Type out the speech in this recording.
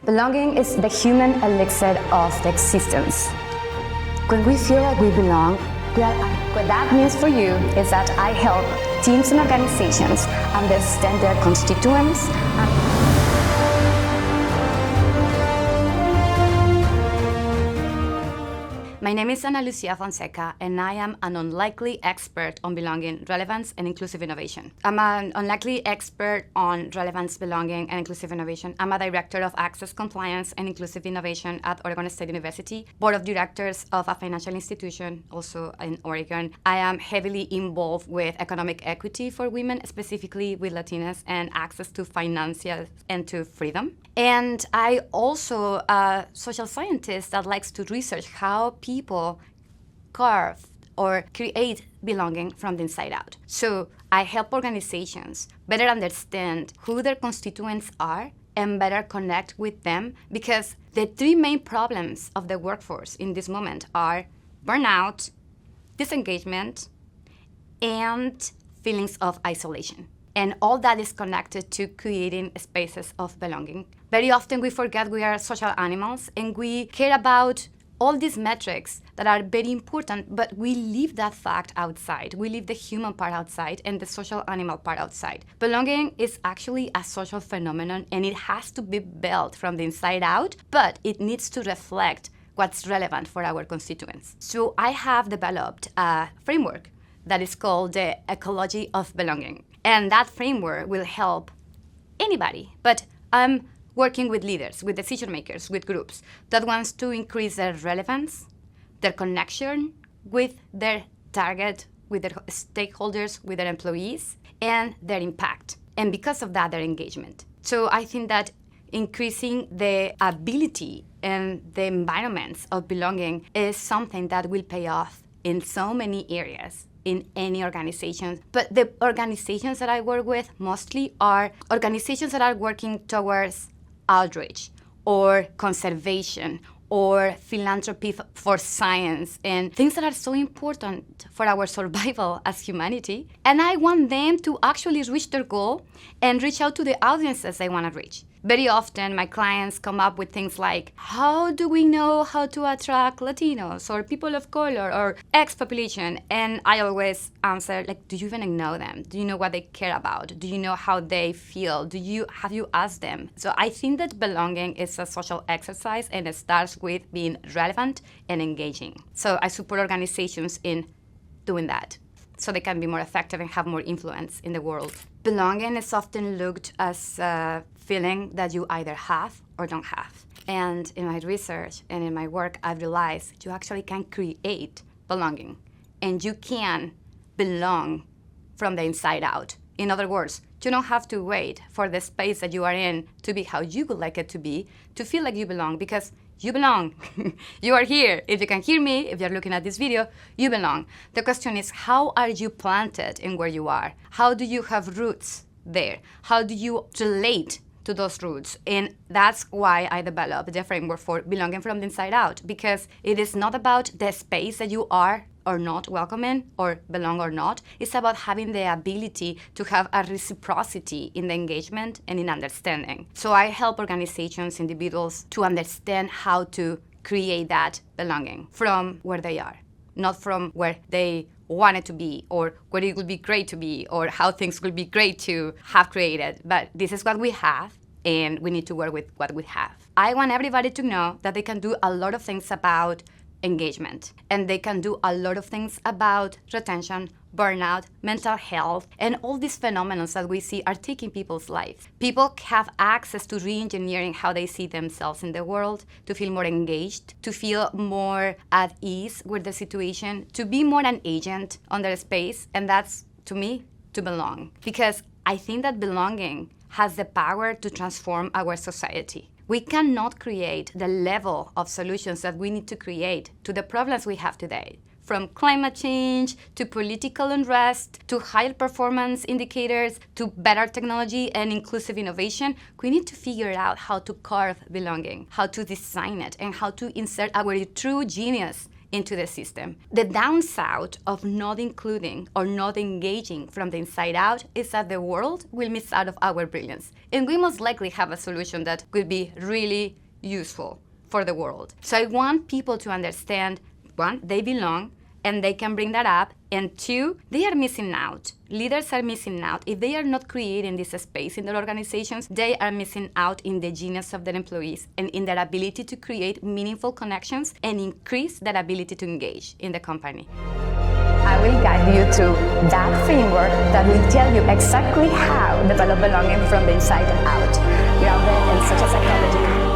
Belonging is the human elixir of the existence. When we feel like we belong, what that means for you is that I help teams and organizations understand their constituents My name is Ana Lucia Fonseca, and I am an unlikely expert on belonging, relevance, and inclusive innovation. I'm an unlikely expert on relevance, belonging, and inclusive innovation. I'm a director of access, compliance, and inclusive innovation at Oregon State University, board of directors of a financial institution, also in Oregon. I am heavily involved with economic equity for women, specifically with Latinas, and access to financial and to freedom. And I also a social scientist that likes to research how people carve or create belonging from the inside out. So I help organizations better understand who their constituents are and better connect with them, because the three main problems of the workforce in this moment are burnout, disengagement, and feelings of isolation. And all that is connected to creating spaces of belonging. Very often we forget we are social animals and we care about all these metrics that are very important, but we leave that fact outside. We leave the human part outside and the social animal part outside. Belonging is actually a social phenomenon, and it has to be built from the inside out, but it needs to reflect what's relevant for our constituents. So I have developed a framework that is called the ecology of belonging. And that framework will help anybody, but I'm working with leaders, with decision makers, with groups that wants to increase their relevance, their connection with their target, with their stakeholders, with their employees, and their impact. And because of that, their engagement. So I think that increasing the ability and the environments of belonging is something that will pay off in so many areas in any organization. But the organizations that I work with mostly are organizations that are working towards outreach or conservation or philanthropy for science and things that are so important for our survival as humanity. And I want them to actually reach their goal and reach out to the audiences they want to reach. Very often, my clients come up with things like, how do we know how to attract Latinos or people of color or X population? And I always answer, like, do you even know them? Do you know what they care about? Do you know how they feel? Have you asked them? So I think that belonging is a social exercise, and it starts with being relevant and engaging. So I support organizations in doing that, so they can be more effective and have more influence in the world. Belonging is often looked as a feeling that you either have or don't have. And in my research and in my work, I've realized you actually can create belonging, and you can belong from the inside out. In other words, you don't have to wait for the space that you are in to be how you would like it to be, to feel like you belong, because you belong. You are here. If you can hear me, if you're looking at this video, you belong. The question is, how are you planted in where you are? How do you have roots there? How do you relate to those roots? And that's why I developed the framework for belonging from the inside out, because it is not about the space that you are or not welcome in, or belong or not. It's about having the ability to have a reciprocity in the engagement and in understanding. So I help organizations, individuals to understand how to create that belonging from where they are, not from where they want it to be, or where it would be great to be, or how things would be great to have created. But this is what we have, and we need to work with what we have. I want everybody to know that they can do a lot of things about engagement, and they can do a lot of things about retention, burnout, mental health, and all these phenomena that we see are taking people's lives. People have access to re-engineering how they see themselves in the world, to feel more engaged, to feel more at ease with the situation, to be more an agent on their space, and that's, to me, to belong. Because I think that belonging has the power to transform our society. We cannot create the level of solutions that we need to create to the problems we have today, from climate change to political unrest to higher performance indicators to better technology and inclusive innovation. We need to figure out how to carve belonging, how to design it, and how to insert our true genius into the system. The downside of not including or not engaging from the inside out is that the world will miss out of our brilliance. And we most likely have a solution that could be really useful for the world. So I want people to understand, one, they belong, and they can bring that up, and two, they are missing out. Leaders are missing out. If they are not creating this space in their organizations, they are missing out in the genius of their employees and in their ability to create meaningful connections and increase their ability to engage in the company. I will guide you through that framework that will tell you exactly how to develop belonging from the inside and out, grounded in social psychology.